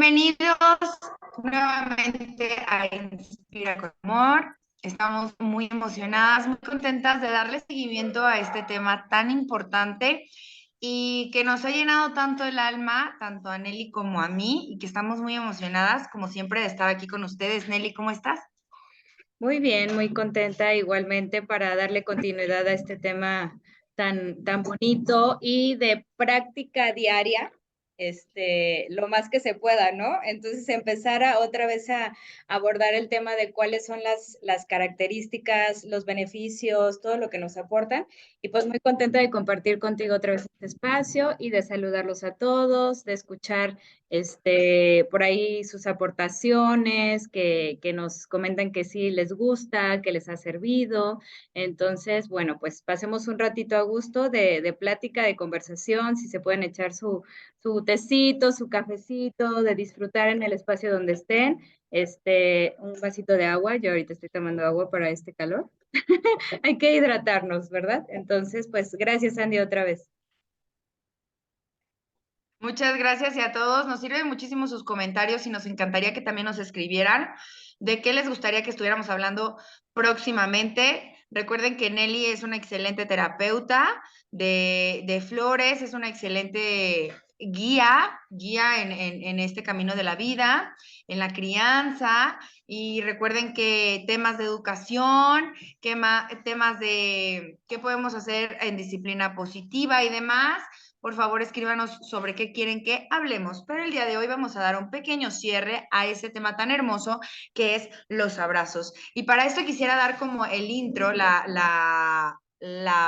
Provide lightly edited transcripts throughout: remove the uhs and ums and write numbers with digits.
Bienvenidos nuevamente a Inspira con Amor. Estamos muy emocionadas, muy contentas de darle seguimiento a este tema tan importante y que nos ha llenado tanto el alma, tanto a Nelly como a mí, y que estamos muy emocionadas, como siempre, de estar aquí con ustedes. Nelly, ¿cómo estás? Muy bien, muy contenta igualmente para darle continuidad a este tema tan bonito y de práctica diaria, lo más que se pueda, ¿no? Entonces empezar otra vez a abordar el tema de cuáles son las características, los beneficios, todo lo que nos aportan. Y pues muy contenta de compartir contigo otra vez este espacio y de saludarlos a todos, de escuchar por ahí sus aportaciones, que nos comentan que sí les gusta, que les ha servido. Entonces, bueno, pues pasemos un ratito a gusto de plática, de conversación, si se pueden echar su tecito, su cafecito, de disfrutar en el espacio donde estén. Un vasito de agua, yo ahorita estoy tomando agua para este calor. Hay que hidratarnos, ¿verdad? Entonces, pues gracias, Andy, otra vez. Muchas gracias y a todos. Nos sirven muchísimo sus comentarios y nos encantaría que también nos escribieran de qué les gustaría que estuviéramos hablando próximamente. Recuerden que Nelly es una excelente terapeuta de flores, es una excelente guía en este camino de la vida, en la crianza. Y recuerden que temas de educación, temas de qué podemos hacer en disciplina positiva y demás, por favor, escríbanos sobre qué quieren que hablemos. Pero el día de hoy vamos a dar un pequeño cierre a ese tema tan hermoso que es los abrazos. Y para esto quisiera dar como el intro, la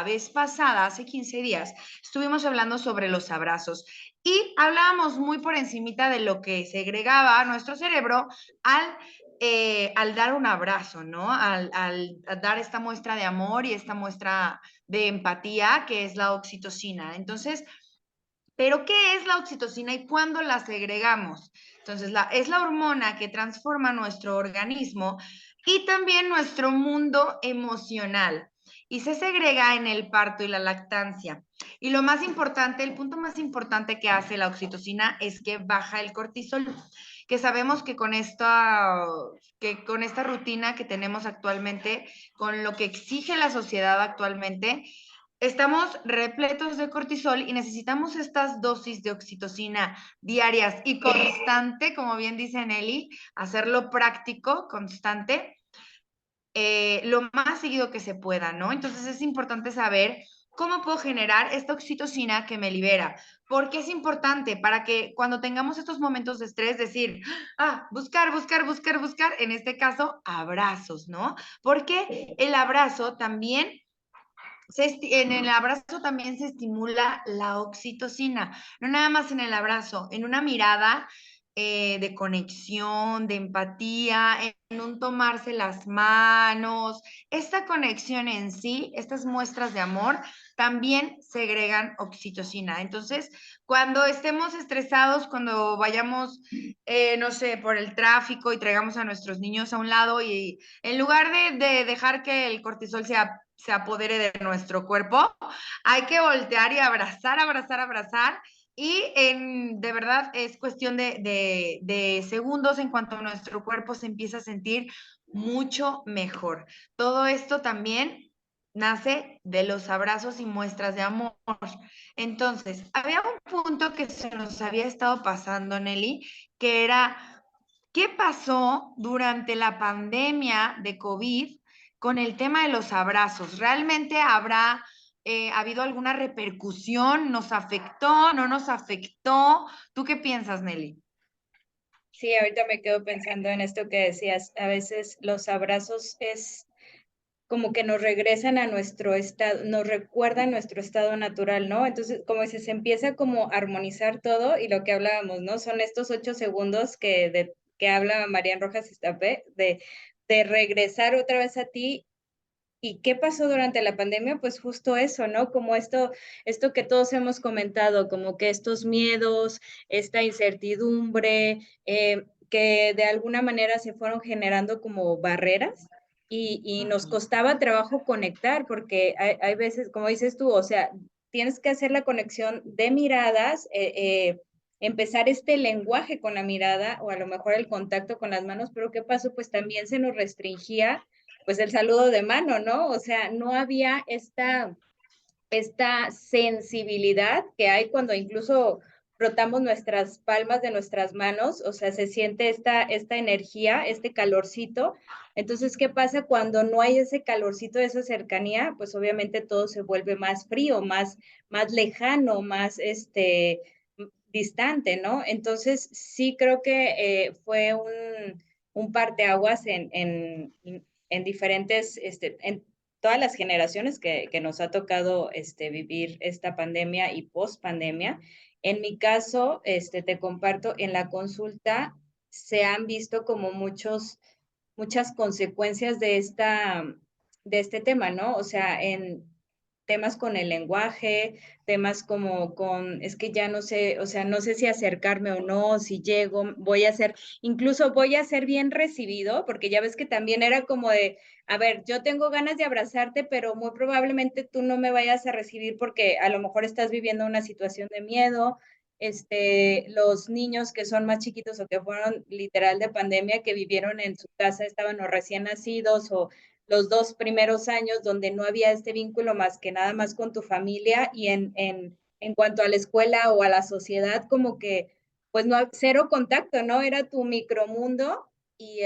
vez pasada, hace 15 días, estuvimos hablando sobre los abrazos y hablábamos muy por encimita de lo que segregaba a nuestro cerebro al dar un abrazo, ¿no? Al dar esta muestra de amor y esta muestra de empatía que es la oxitocina. Entonces, ¿pero qué es la oxitocina y cuándo la segregamos? Entonces, es la hormona que transforma nuestro organismo y también nuestro mundo emocional. Y se segrega en el parto y la lactancia. Y lo más importante, el punto más importante que hace la oxitocina es que baja el cortisol, que sabemos que con esta rutina que tenemos actualmente, con lo que exige la sociedad actualmente, estamos repletos de cortisol y necesitamos estas dosis de oxitocina diarias y constante, como bien dice Nelly, hacerlo práctico, constante, lo más seguido que se pueda, ¿no? Entonces es importante saber cómo puedo generar esta oxitocina que me libera. Porque es importante para que cuando tengamos estos momentos de estrés, decir, buscar, buscar, buscar, buscar, en este caso, abrazos, ¿no? Porque el abrazo también en el abrazo también se estimula la oxitocina, no nada más en el abrazo, en una mirada de conexión, de empatía, en un tomarse las manos. Esta conexión en sí, estas muestras de amor, también segregan oxitocina. Entonces, cuando estemos estresados, cuando vayamos, no sé, por el tráfico y traigamos a nuestros niños a un lado y en lugar de dejar que el cortisol se apodere de nuestro cuerpo, hay que voltear y abrazar, abrazar, abrazar. Y de verdad es cuestión de segundos en cuanto nuestro cuerpo se empieza a sentir mucho mejor. Todo esto también nace de los abrazos y muestras de amor. Entonces, había un punto que se nos había estado pasando, Nelly, que era, ¿qué pasó durante la pandemia de COVID con el tema de los abrazos? ¿Realmente habrá habido alguna repercusión? ¿Nos afectó? ¿No nos afectó? ¿Tú qué piensas, Nelly? Sí, ahorita me quedo pensando en esto que decías. A veces los abrazos es como que nos regresan a nuestro estado, nos recuerdan nuestro estado natural, ¿no? Entonces, como dices, se empieza como a armonizar todo y lo que hablábamos, ¿no? Son estos 8 segundos que habla Marian Rojas Estapé de regresar otra vez a ti. ¿Y qué pasó durante la pandemia? Pues justo eso, ¿no? Como esto que todos hemos comentado, como que estos miedos, esta incertidumbre, que de alguna manera se fueron generando como barreras y nos costaba trabajo conectar, porque hay veces, como dices tú, o sea, tienes que hacer la conexión de miradas, empezar este lenguaje con la mirada o a lo mejor el contacto con las manos, pero ¿qué pasó? Pues también se nos restringía pues el saludo de mano, ¿no? O sea, no había esta sensibilidad que hay cuando incluso frotamos nuestras palmas de nuestras manos, o sea, se siente esta energía, este calorcito. Entonces, ¿qué pasa cuando no hay ese calorcito, esa cercanía? Pues obviamente todo se vuelve más frío, más lejano, más distante, ¿no? Entonces, sí creo que fue un parteaguas en diferentes, en todas las generaciones que nos ha tocado vivir esta pandemia y post pandemia. En mi caso, te comparto, en la consulta se han visto como muchas consecuencias de este tema, ¿no? O sea, en temas con el lenguaje, temas como es que ya no sé, o sea, no sé si acercarme o no, si llego, incluso voy a ser bien recibido, porque ya ves que también era como de, a ver, yo tengo ganas de abrazarte, pero muy probablemente tú no me vayas a recibir porque a lo mejor estás viviendo una situación de miedo. Los niños que son más chiquitos o que fueron literal de pandemia, que vivieron en su casa, estaban o recién nacidos o los 2 primeros años donde no había este vínculo más que nada más con tu familia y en cuanto a la escuela o a la sociedad, como que pues no, cero contacto, ¿no? Era tu micromundo y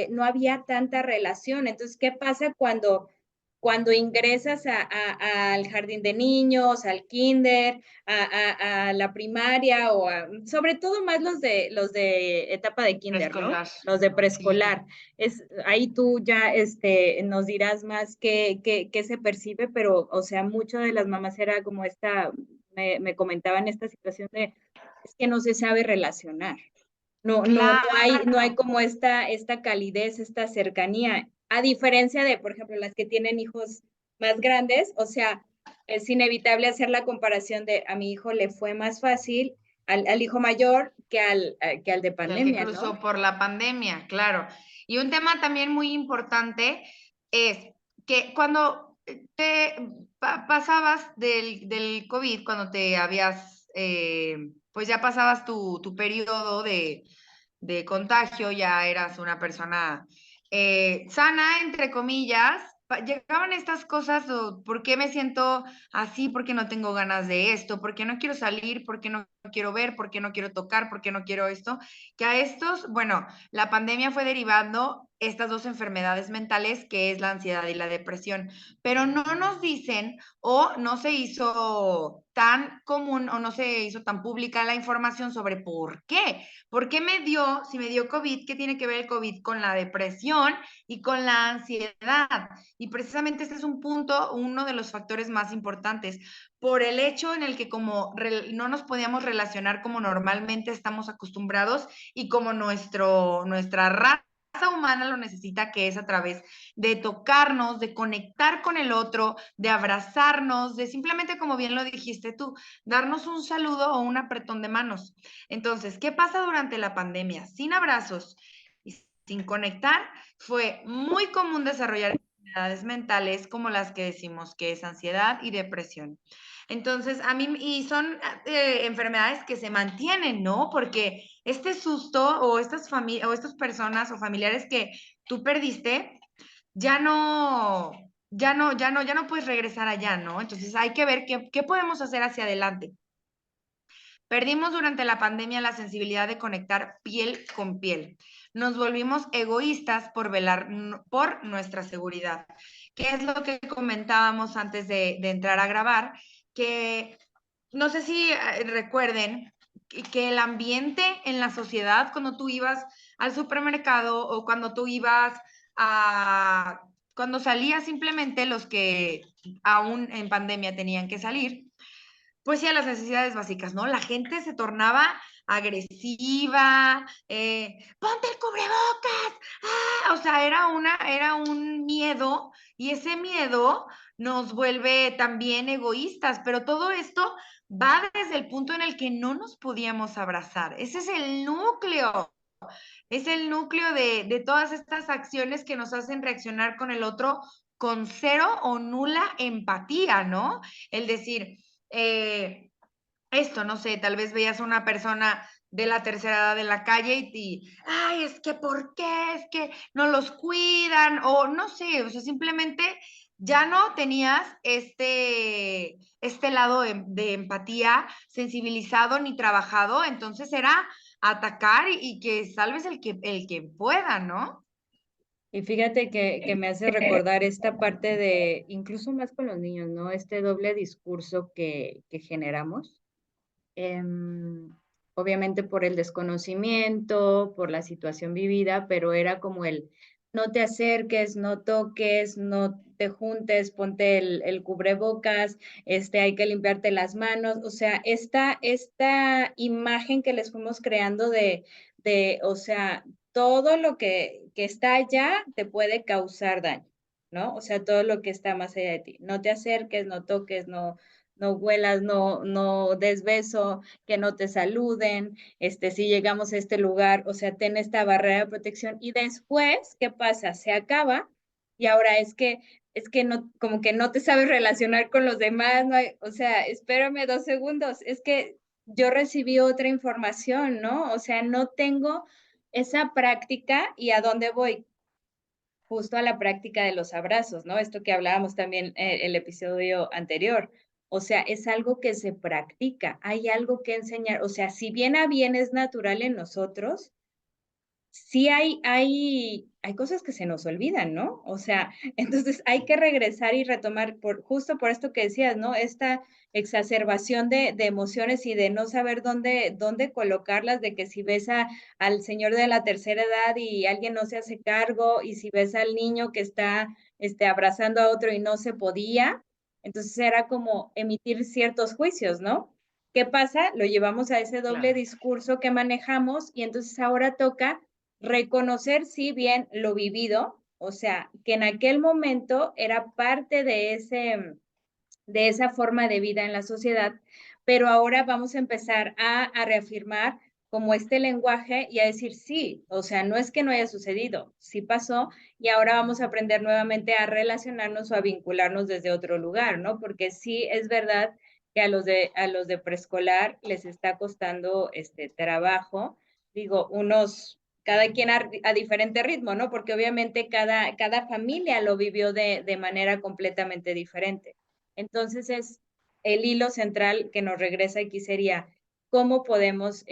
no había tanta relación. Entonces, ¿qué pasa cuando ingresas al jardín de niños, al kinder, a la primaria sobre todo más los de etapa de kinder, ¿no? Preescolar. Los de Sí. preescolar. Ahí tú ya nos dirás más qué se percibe, pero, o sea, mucho de las mamás era como me comentaban esta situación es que no se sabe relacionar. No hay Claro. como esta calidez, esta cercanía, a diferencia de, por ejemplo, las que tienen hijos más grandes, o sea, es inevitable hacer la comparación de a mi hijo le fue más fácil al hijo mayor que al de El que pandemia, ¿no? cruzó por la pandemia, claro. Y un tema también muy importante es que cuando pasabas del COVID, cuando te habías, pues ya pasabas tu periodo de contagio, ya eras una persona sana, entre comillas, llegaban estas cosas, ¿por qué me siento así? ¿Por qué no tengo ganas de esto? ¿Por qué no quiero salir? ¿Por qué no quiero ver? ¿Por qué no quiero tocar? ¿Por qué no quiero esto? Que a estos, bueno, la pandemia fue derivando estas dos enfermedades mentales, que es la ansiedad y la depresión, pero no nos dicen o no se hizo tan común o no se hizo tan pública la información sobre por qué. ¿Por qué si me dio COVID, qué tiene que ver el COVID con la depresión y con la ansiedad? Y precisamente este es un punto, uno de los factores más importantes, por el hecho en el que como no nos podíamos relacionar como normalmente estamos acostumbrados y como nuestra raza humana lo necesita, que es a través de tocarnos, de conectar con el otro, de abrazarnos, de simplemente, como bien lo dijiste tú, darnos un saludo o un apretón de manos. Entonces, ¿qué pasa durante la pandemia? Sin abrazos y sin conectar, fue muy común desarrollar enfermedades mentales como las que decimos que es ansiedad y depresión. Entonces, y son enfermedades que se mantienen, ¿no? Porque este susto o estas personas o familiares que tú perdiste, ya no puedes regresar allá, ¿no? Entonces hay que ver qué podemos hacer hacia adelante. Perdimos durante la pandemia la sensibilidad de conectar piel con piel. Nos volvimos egoístas por velar por nuestra seguridad, que es lo que comentábamos antes de entrar a grabar, que no sé si recuerden que el ambiente en la sociedad, cuando tú ibas al supermercado o cuando tú ibas cuando salías simplemente los que aún en pandemia tenían que salir, pues sí, a las necesidades básicas, ¿no? La gente se tornaba agresiva, ponte el cubrebocas, o sea, era un miedo y ese miedo nos vuelve también egoístas, pero todo esto va desde el punto en el que no nos podíamos abrazar. Ese es el núcleo de todas estas acciones que nos hacen reaccionar con el otro con cero o nula empatía, ¿no? El decir, eh, esto, no sé, tal vez veías a una persona de la tercera edad en la calle ay, es que ¿por qué? Es que no los cuidan, o no sé, o sea, simplemente ya no tenías este lado de empatía sensibilizado ni trabajado, entonces era atacar y que salves el que pueda, ¿no? Y fíjate que me hace recordar esta parte de, incluso más con los niños, ¿no? Este doble discurso que generamos. em, Obviamente por el desconocimiento, por la situación vivida, pero era como el no te acerques, no toques, no te juntes, ponte el cubrebocas, hay que limpiarte las manos, o sea, esta imagen que les fuimos creando o sea, todo lo que está allá te puede causar daño, ¿no? O sea, todo lo que está más allá de ti. No te acerques, no toques, no huelas, no des beso, que no te saluden, si llegamos a este lugar, o sea, ten esta barrera de protección y después, ¿qué pasa? Se acaba y ahora es que no, como que no te sabes relacionar con los demás, no hay, o sea, espérame 2 segundos, es que yo recibí otra información, ¿no? O sea, no tengo esa práctica y a dónde voy, justo a la práctica de los abrazos, ¿no? Esto que hablábamos también el episodio anterior. O sea, es algo que se practica, hay algo que enseñar. O sea, si bien a bien es natural en nosotros, sí hay cosas que se nos olvidan, ¿no? O sea, entonces hay que regresar y retomar, justo por esto que decías, ¿no? Esta exacerbación de emociones y de no saber dónde colocarlas, de que si ves al señor de la tercera edad y alguien no se hace cargo, y si ves al niño que está abrazando a otro y no se podía, entonces era como emitir ciertos juicios, ¿no? ¿Qué pasa? Lo llevamos a ese doble Claro. discurso que manejamos y entonces ahora toca reconocer, sí, bien lo vivido, o sea, que en aquel momento era parte de esa forma de vida en la sociedad, pero ahora vamos a empezar a reafirmar como este lenguaje y a decir sí, o sea, no es que no haya sucedido, sí pasó y ahora vamos a aprender nuevamente a relacionarnos o a vincularnos desde otro lugar, ¿no? Porque sí es verdad que a los de preescolar les está costando este trabajo, digo, cada quien a diferente ritmo, ¿no? Porque obviamente cada familia lo vivió de manera completamente diferente. Entonces es el hilo central que nos regresa aquí sería cómo podemos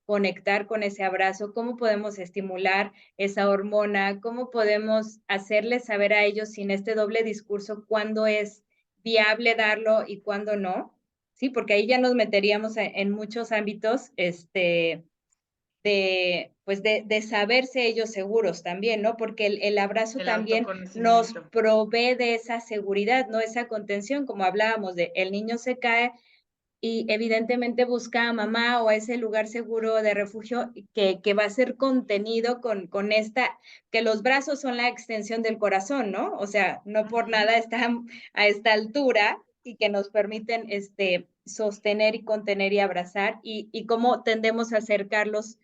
conectar con ese abrazo, cómo podemos estimular esa hormona, cómo podemos hacerles saber a ellos sin este doble discurso cuándo es viable darlo y cuándo no, sí, porque ahí ya nos meteríamos en muchos ámbitos, pues de saberse ellos seguros también, ¿no? Porque el abrazo El también nos autoconocimiento. provee de esa seguridad, ¿no? Esa contención, como hablábamos de el niño se cae y evidentemente busca a mamá o a ese lugar seguro de refugio que va a ser contenido con que los brazos son la extensión del corazón, ¿no? O sea, no por Ujú. nada están a esta altura y que nos permiten sostener y contener y abrazar y cómo tendemos a acercarlos,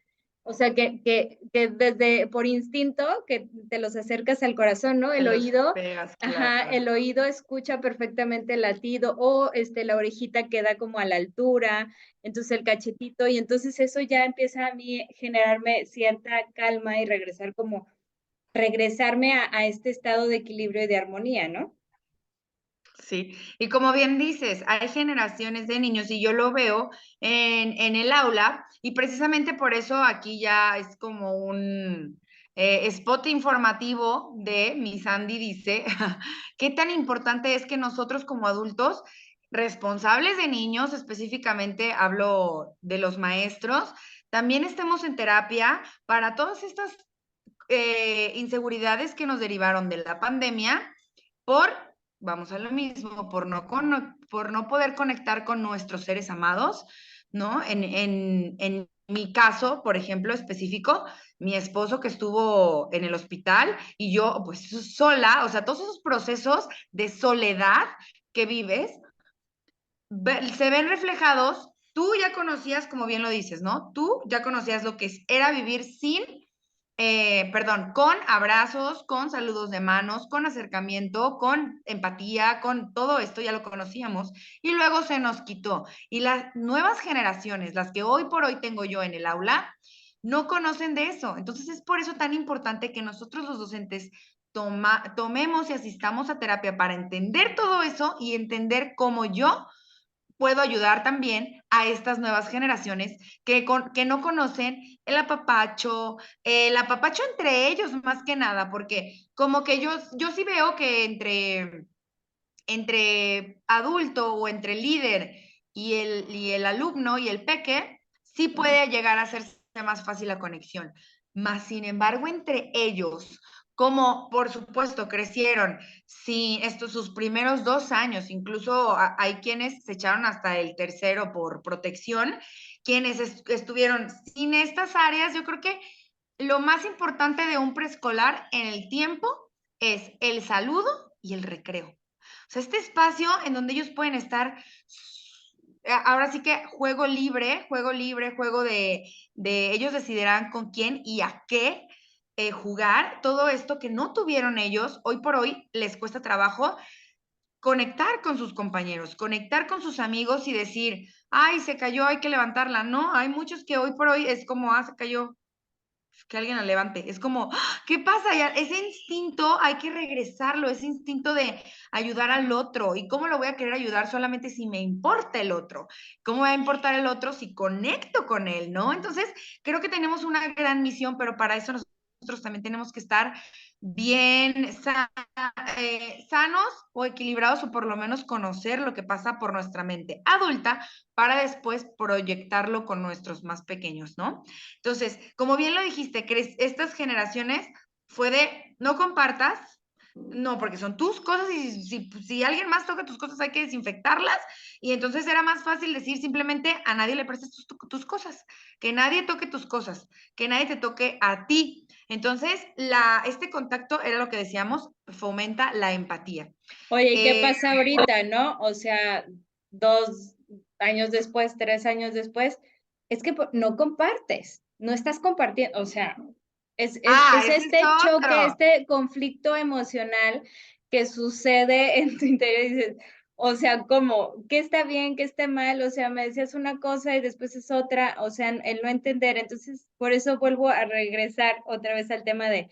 o sea, que desde por instinto que te los acercas al corazón, ¿no? Te El los oído. pegas, Ajá, claro. el oído escucha perfectamente el latido o la orejita queda como a la altura, entonces el cachetito y entonces eso ya empieza a mí generarme cierta calma y regresarme a este estado de equilibrio y de armonía, ¿no? Sí, y como bien dices, hay generaciones de niños y yo lo veo en el aula y precisamente por eso aquí ya es como un spot informativo de mi Sandy dice, qué tan importante es que nosotros como adultos responsables de niños, específicamente hablo de los maestros, también estemos en terapia para todas estas inseguridades que nos derivaron de la pandemia por, vamos a lo mismo, por no poder conectar con nuestros seres amados, ¿no? En mi caso, por ejemplo, específico, mi esposo que estuvo en el hospital y yo, pues sola, o sea, todos esos procesos de soledad que vives se ven reflejados. Tú ya conocías, como bien lo dices, ¿no? Tú ya conocías lo que era vivir sin con abrazos, con saludos de manos, con acercamiento, con empatía, con todo esto ya lo conocíamos y luego se nos quitó. Y las nuevas generaciones, las que hoy por hoy tengo yo en el aula, no conocen de eso. Entonces es por eso tan importante que nosotros los docentes tomemos y asistamos a terapia para entender todo eso y entender cómo yo puedo ayudar también a estas nuevas generaciones que no conocen el apapacho entre ellos más que nada, porque como que yo sí veo que entre adulto o entre líder y el alumno y el peque, sí puede llegar a hacerse más fácil la conexión. Más sin embargo, entre ellos, como por supuesto crecieron sin estos sus primeros 2 años, incluso hay quienes se echaron hasta el tercero por protección, quienes estuvieron sin estas áreas, yo creo que lo más importante de un preescolar en el tiempo es el saludo y el recreo. O sea, este espacio en donde ellos pueden estar, ahora sí que juego de ellos decidirán con quién y a qué jugar, todo esto que no tuvieron ellos, hoy por hoy les cuesta trabajo conectar con sus compañeros, conectar con sus amigos y decir, ay, se cayó, hay que levantarla. No, hay muchos que hoy por hoy es como, se cayó, que alguien la levante. Es como, ¿qué pasa? Ya, ese instinto hay que regresarlo, ese instinto de ayudar al otro. ¿Y cómo lo voy a querer ayudar solamente si me importa el otro? ¿Cómo va a importar el otro si conecto con él, no? Entonces, creo que tenemos una gran misión, pero para eso nosotros también tenemos que estar bien sanos o equilibrados o por lo menos conocer lo que pasa por nuestra mente adulta para después proyectarlo con nuestros más pequeños, ¿no? Entonces, como bien lo dijiste, estas generaciones fue de no compartas, no, porque son tus cosas y si alguien más toca tus cosas hay que desinfectarlas y entonces era más fácil decir simplemente a nadie le prestes tus cosas, que nadie toque tus cosas, que nadie te toque a ti. Entonces, este contacto era lo que decíamos, fomenta la empatía. Oye, ¿y qué pasa ahorita, no? O sea, 2 años después, 3 años después, es que no compartes, no estás compartiendo, o sea, es Ese es este choque, otro. este conflicto emocional que sucede en tu interior y dices, o sea, ¿cómo? ¿Qué está bien? ¿Qué está mal? O sea, me decías una cosa y después es otra, o sea, el no entender. Entonces, por eso vuelvo a regresar otra vez al tema de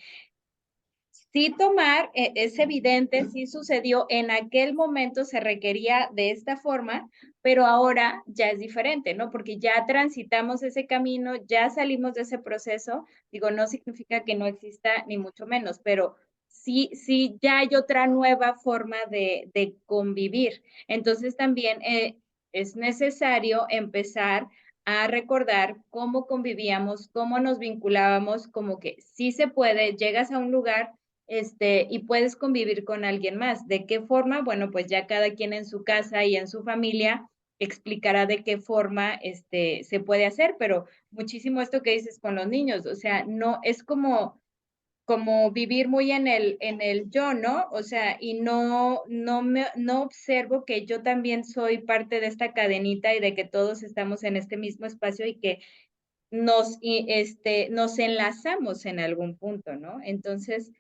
sí tomar, es evidente, sí sucedió, en aquel momento se requería de esta forma, pero ahora ya es diferente, ¿no? Porque ya transitamos ese camino, ya salimos de ese proceso, digo, no significa que no exista ni mucho menos, pero sí ya hay otra nueva forma de convivir. Entonces también es necesario empezar a recordar cómo convivíamos, cómo nos vinculábamos, como que sí se puede, llegas a un lugar y puedes convivir con alguien más. ¿De qué forma? Bueno, pues ya cada quien en su casa y en su familia explicará de qué forma se puede hacer, pero muchísimo esto que dices con los niños, o sea, no es como vivir muy en el yo, ¿no? O sea, y no observo que yo también soy parte de esta cadenita y de que todos estamos en este mismo espacio y que nos enlazamos en algún punto, ¿no? Entonces,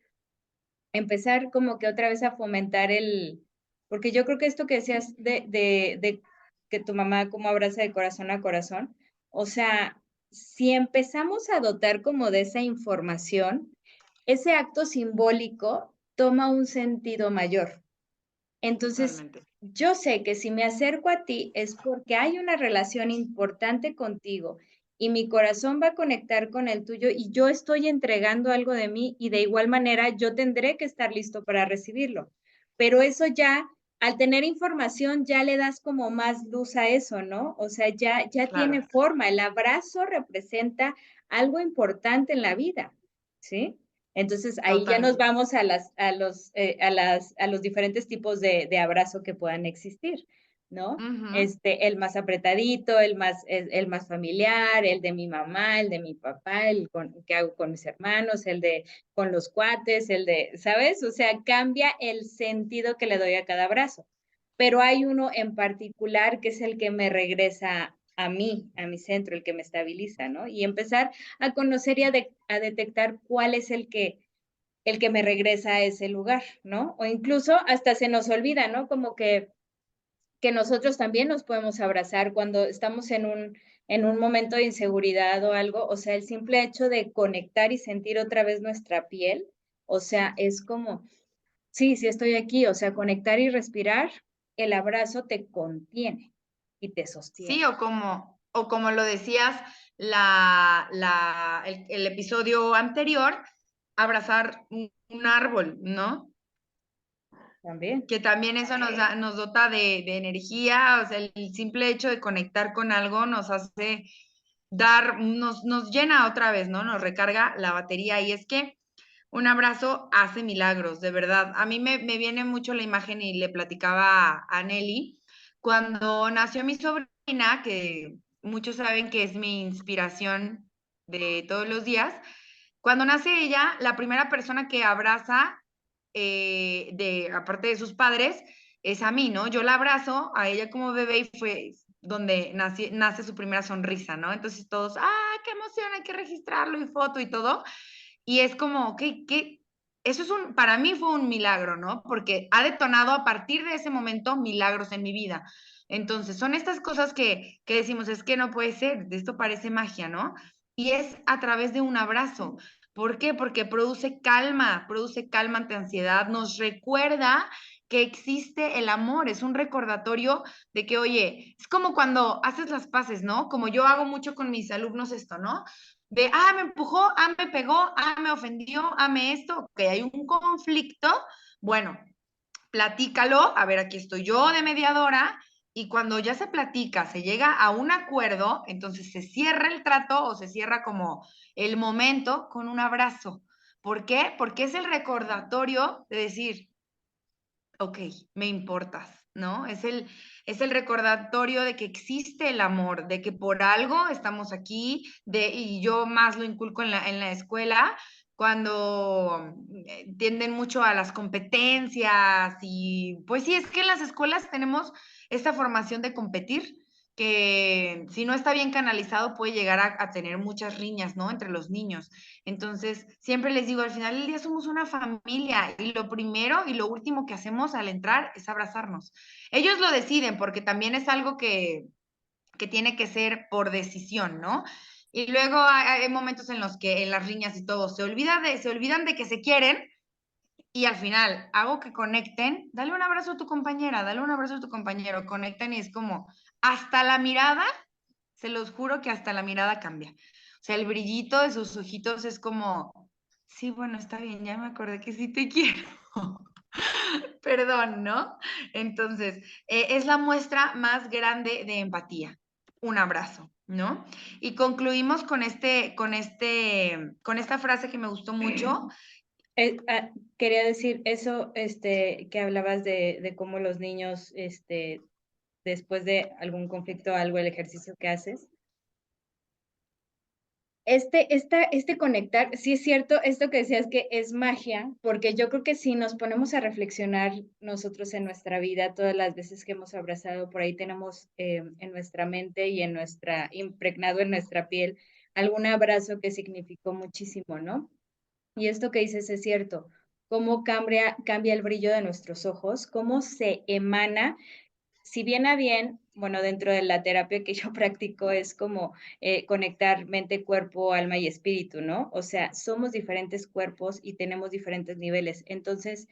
empezar como que otra vez a fomentar porque yo creo que esto que decías de que tu mamá como abraza de corazón a corazón, o sea, si empezamos a dotar como de esa información, ese acto simbólico toma un sentido mayor. Entonces, Totalmente. yo sé que si me acerco a ti es porque hay una relación importante contigo y mi corazón va a conectar con el tuyo y yo estoy entregando algo de mí y de igual manera yo tendré que estar listo para recibirlo. Pero eso ya, al tener información, ya le das como más luz a eso, ¿no? O sea, ya Claro. tiene forma. El abrazo representa algo importante en la vida, ¿sí? Entonces, ahí ya nos Totalmente. vamos a los diferentes tipos de abrazo que puedan existir, ¿no? Ujú. El más apretadito, el más familiar, el de mi mamá, el de mi papá, que hago con mis hermanos, con los cuates, ¿sabes? O sea, cambia el sentido que le doy a cada abrazo. Pero hay uno en particular que es el que me regresa a mí, a mi centro, el que me estabiliza, ¿no? Y empezar a conocer y a detectar cuál es el que me regresa a ese lugar, ¿no? O incluso hasta se nos olvida, ¿no? Como que nosotros también nos podemos abrazar cuando estamos en un momento de inseguridad o algo, o sea, el simple hecho de conectar y sentir otra vez nuestra piel, o sea, es como, sí, sí estoy aquí, o sea, conectar y respirar, el abrazo te contiene y te Sí, sostiene. o como lo decías el episodio anterior, abrazar un árbol, ¿no? También. Que también eso nos dota de energía, o sea, el simple hecho de conectar con algo nos hace nos llena otra vez, ¿no? Nos recarga la batería y es que un abrazo hace milagros, de verdad. A mí me viene mucho la imagen y le platicaba a Nelly, cuando nació mi sobrina, que muchos saben que es mi inspiración de todos los días, cuando nace ella, la primera persona que abraza, aparte de sus padres, es a mí, ¿no? Yo la abrazo a ella como bebé y fue donde nace su primera sonrisa, ¿no? Entonces todos, qué emoción, hay que registrarlo y foto y todo. Y es como, eso para mí fue un milagro, ¿no? Porque ha detonado a partir de ese momento milagros en mi vida. Entonces, son estas cosas que decimos, es que no puede ser, de esto parece magia, ¿no? Y es a través de un abrazo. ¿Por qué? Porque produce calma ante ansiedad, nos recuerda que existe el amor, es un recordatorio de que, oye, es como cuando haces las paces, ¿no? Como yo hago mucho con mis alumnos esto, ¿no? De, me empujó, me pegó, me ofendió, me esto, ok, hay un conflicto, bueno, platícalo, a ver, aquí estoy yo de mediadora, y cuando ya se platica, se llega a un acuerdo, entonces se cierra el trato o se cierra como el momento con un abrazo. ¿Por qué? Porque es el recordatorio de decir, ok, me importas, ¿no? Es el recordatorio de que existe el amor, de que por algo estamos aquí, y yo más lo inculco en la escuela, cuando tienden mucho a las competencias y pues sí, es que en las escuelas tenemos esta formación de competir que si no está bien canalizado puede llegar a tener muchas riñas, ¿no? Entre los niños. Entonces, siempre les digo, al final del día somos una familia y lo primero y lo último que hacemos al entrar es abrazarnos. Ellos lo deciden porque también es algo que tiene que ser por decisión, ¿no? Y luego hay momentos en los que en las riñas y todo se olvidan de que se quieren y al final hago que conecten, dale un abrazo a tu compañera, dale un abrazo a tu compañero, conectan y es como hasta la mirada, se los juro que hasta la mirada cambia. O sea, el brillito de sus ojitos es como, sí, bueno, está bien, ya me acordé que sí te quiero. Perdón, ¿no? Entonces, es la muestra más grande de empatía. Un abrazo, ¿no? Y concluimos con esta frase que me gustó mucho. Quería decir eso, que hablabas de cómo los niños, después de algún conflicto, algo, el ejercicio que haces. Este conectar, sí es cierto, esto que decías que es magia, porque yo creo que si nos ponemos a reflexionar nosotros en nuestra vida, todas las veces que hemos abrazado, por ahí tenemos en nuestra mente y impregnado en nuestra piel, algún abrazo que significó muchísimo, ¿no? Y esto que dices es cierto, cómo cambia el brillo de nuestros ojos, cómo se emana si bien a bien, bueno, dentro de la terapia que yo practico es como conectar mente, cuerpo, alma y espíritu, ¿no? O sea, somos diferentes cuerpos y tenemos diferentes niveles. Entonces,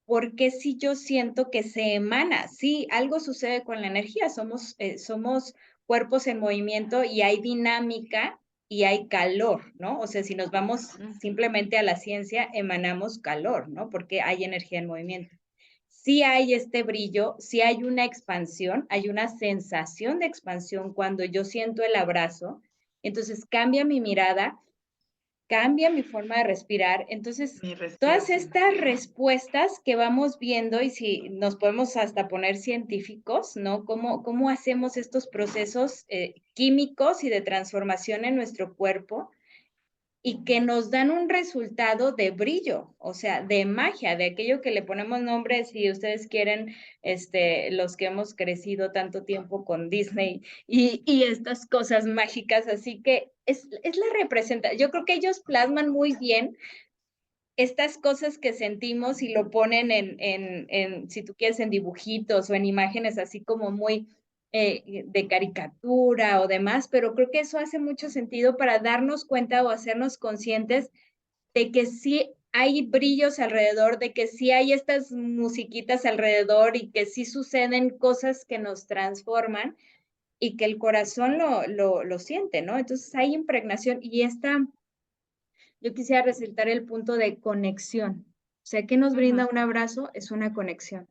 ¿por qué si yo siento que se emana? Sí, algo sucede con la energía, somos cuerpos en movimiento y hay dinámica y hay calor, ¿no? O sea, si nos vamos simplemente a la ciencia, emanamos calor, ¿no? Porque hay energía en movimiento. Sí hay este brillo, sí hay una expansión, hay una sensación de expansión cuando yo siento el abrazo, entonces cambia mi mirada, cambia mi forma de respirar. Entonces, Mi todas respiración. estas respuestas que vamos viendo y si nos podemos hasta poner científicos, ¿no? ¿Cómo hacemos estos procesos químicos y de transformación en nuestro cuerpo? y que nos dan un resultado de brillo, o sea, de magia, de aquello que le ponemos nombre, si ustedes quieren, los que hemos crecido tanto tiempo con Disney y estas cosas mágicas, así que es la representación, yo creo que ellos plasman muy bien estas cosas que sentimos y lo ponen si tú quieres, en dibujitos o en imágenes así como muy de caricatura o demás, pero creo que eso hace mucho sentido para darnos cuenta o hacernos conscientes de que sí hay brillos alrededor, de que sí hay estas musiquitas alrededor y que sí suceden cosas que nos transforman y que el corazón lo siente, ¿no? Entonces hay impregnación y yo quisiera resaltar el punto de conexión. O sea, ¿qué nos brinda un abrazo? Es una conexión.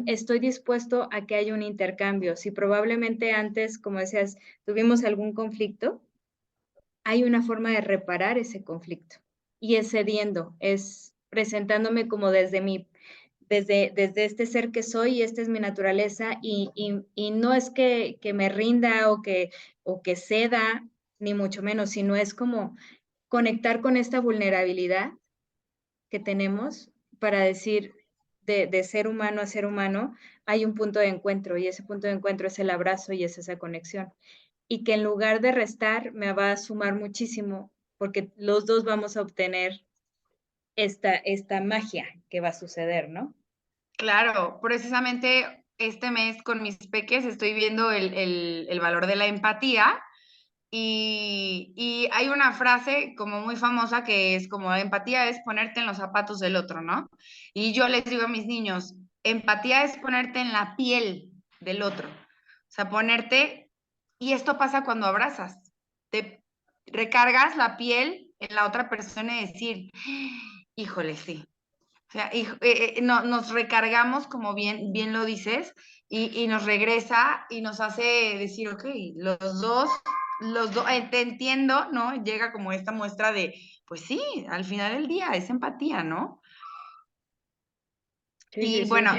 Estoy dispuesto a que haya un intercambio. Si probablemente antes, como decías, tuvimos algún conflicto, hay una forma de reparar ese conflicto. Y es cediendo, es presentándome como desde este ser que soy y esta es mi naturaleza y no es que me rinda o que ceda, ni mucho menos, sino es como conectar con esta vulnerabilidad que tenemos para decir de ser humano a ser humano, hay un punto de encuentro y ese punto de encuentro es el abrazo y es esa conexión. Y que en lugar de restar, me va a sumar muchísimo porque los dos vamos a obtener esta magia que va a suceder, ¿no? Claro, precisamente este mes con mis peques estoy viendo el valor de la empatía y hay una frase como muy famosa que es como empatía es ponerte en los zapatos del otro, ¿no? Y yo les digo a mis niños, empatía es ponerte en la piel del otro, o sea, ponerte, y esto pasa cuando abrazas, te recargas la piel en la otra persona y decir, híjole, sí. O sea, nos recargamos, como bien lo dices, y nos regresa y nos hace decir, ok, los dos, te entiendo, ¿no? Llega como esta muestra de, pues sí, al final del día es empatía, ¿no? Sí, sí, Y sí. bueno,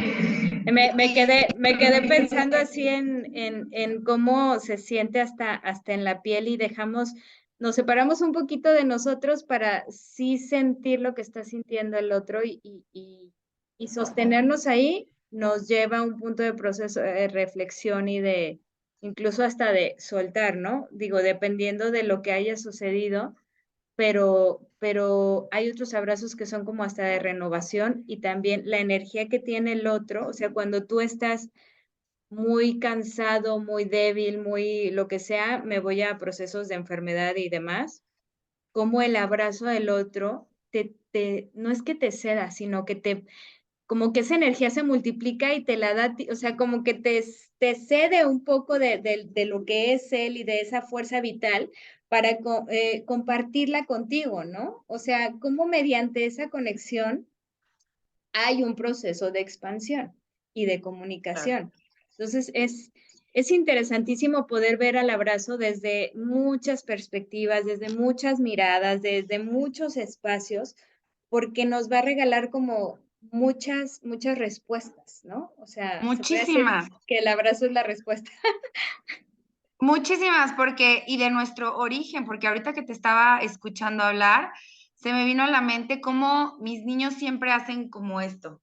Me quedé pensando así en cómo se siente hasta en la piel y nos separamos un poquito de nosotros para sí sentir lo que está sintiendo el otro y sostenernos ahí nos lleva a un punto de proceso de reflexión y incluso hasta de soltar, ¿no? Digo, dependiendo de lo que haya sucedido, pero hay otros abrazos que son como hasta de renovación y también la energía que tiene el otro, o sea, cuando tú estás muy cansado, muy débil, muy lo que sea, me voy a procesos de enfermedad y demás, como el abrazo del otro no es que te ceda, sino que como que esa energía se multiplica y te la da, o sea, como que te cede un poco de lo que es él y de esa fuerza vital para compartirla contigo, ¿no? O sea, como mediante esa conexión hay un proceso de expansión y de comunicación. Entonces, es interesantísimo poder ver al abrazo desde muchas perspectivas, desde muchas miradas, desde muchos espacios, porque nos va a regalar como muchas respuestas, ¿no? O sea, se puede decir muchísimas, que el abrazo es la respuesta. muchísimas, porque, y de nuestro origen, porque ahorita que te estaba escuchando hablar, se me vino a la mente cómo mis niños siempre hacen como esto.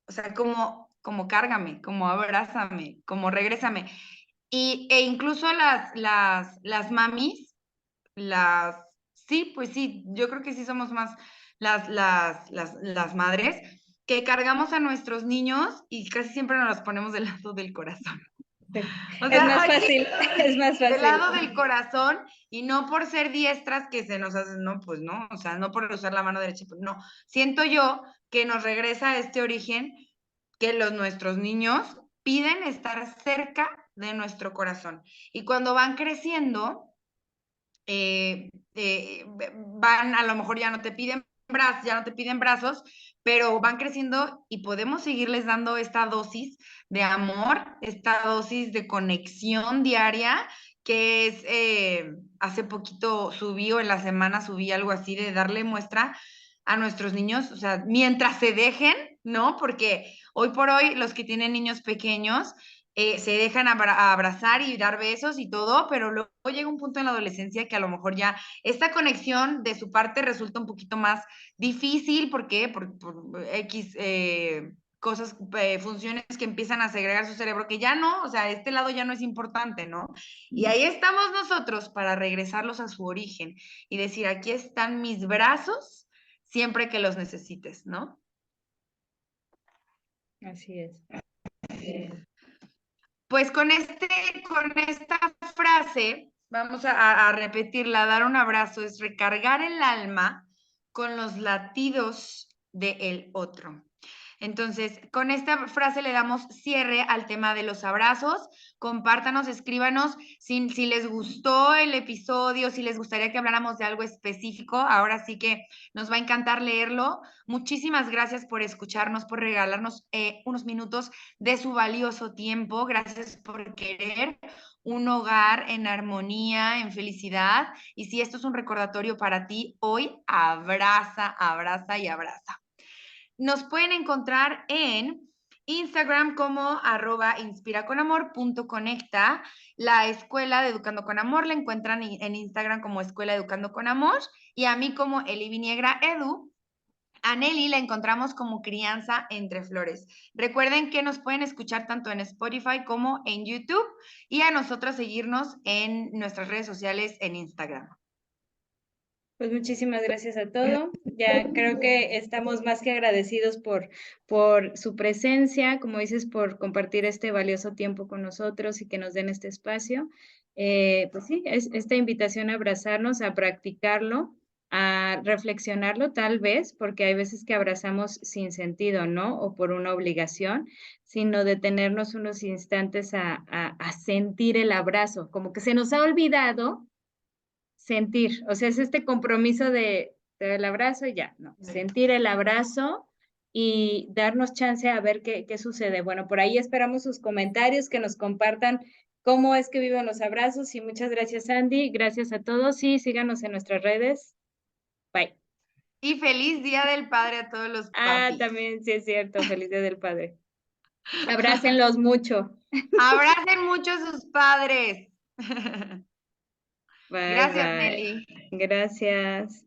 O sea, como cárgame, como abrázame, como regrésame. E incluso las mamis, sí, pues sí, yo creo que sí somos más las madres, que cargamos a nuestros niños y casi siempre nos los ponemos del lado del corazón. O Es sea, más oye, fácil, es más del fácil. lado del corazón y no por ser diestras que se nos hacen, no, pues no, o sea, no por usar la mano derecha, pues no. Siento yo que nos regresa a este origen que nuestros niños piden estar cerca de nuestro corazón. Y cuando van creciendo, van, a lo mejor ya no te piden brazos, pero van creciendo y podemos seguirles dando esta dosis de amor, esta dosis de conexión diaria, que es, hace poquito subí o en la semana subí algo así de darle muestra a nuestros niños, o sea, mientras se dejen, ¿no? Porque hoy por hoy los que tienen niños pequeños, se dejan abrazar y dar besos y todo, pero luego llega un punto en la adolescencia que a lo mejor ya esta conexión de su parte resulta un poquito más difícil. ¿Por qué? Por X cosas, funciones que empiezan a segregar su cerebro, que ya no, o sea, este lado ya no es importante, ¿no? Y ahí estamos nosotros para regresarlos a su origen y decir, aquí están mis brazos siempre que los necesites, ¿no? Así es. Pues con esta frase, vamos a repetirla: dar un abrazo es recargar el alma con los latidos del otro. Entonces, con esta frase le damos cierre al tema de los abrazos. Compártanos, escríbanos si les gustó el episodio, si les gustaría que habláramos de algo específico. Ahora sí que nos va a encantar leerlo. Muchísimas gracias por escucharnos, por regalarnos unos minutos de su valioso tiempo. Gracias por querer un hogar en armonía, en felicidad. Y si esto es un recordatorio para ti, hoy abraza, abraza y abraza. Nos pueden encontrar en Instagram como @inspiraconamor.conecta. La Escuela de Educando con Amor la encuentran en Instagram como Escuela Educando con Amor, y a mí como Eli Viniegra Edu. A Nelly la encontramos como Crianza entre Flores. Recuerden que nos pueden escuchar tanto en Spotify como en YouTube, y a nosotros seguirnos en nuestras redes sociales en Instagram. Pues muchísimas gracias a todos. Ya creo que estamos más que agradecidos por su presencia, como dices, por compartir este valioso tiempo con nosotros y que nos den este espacio. Pues sí, es esta invitación a abrazarnos, a practicarlo, a reflexionarlo tal vez, porque hay veces que abrazamos sin sentido, ¿no? O por una obligación, sino detenernos unos instantes a sentir el abrazo, como que se nos ha olvidado sentir, o sea, es este compromiso de te doy el abrazo y ya, no, sentir el abrazo y darnos chance a ver qué sucede. Bueno, por ahí esperamos sus comentarios, que nos compartan cómo es que viven los abrazos y muchas gracias, Andy, gracias a todos y síganos en nuestras redes. Bye. Y feliz Día del Padre a todos los Ah, papis. también, sí es cierto, feliz Día del Padre. Abrácenlos mucho. Abracen mucho a sus padres. Bye, Gracias, bye. Nelly. Gracias.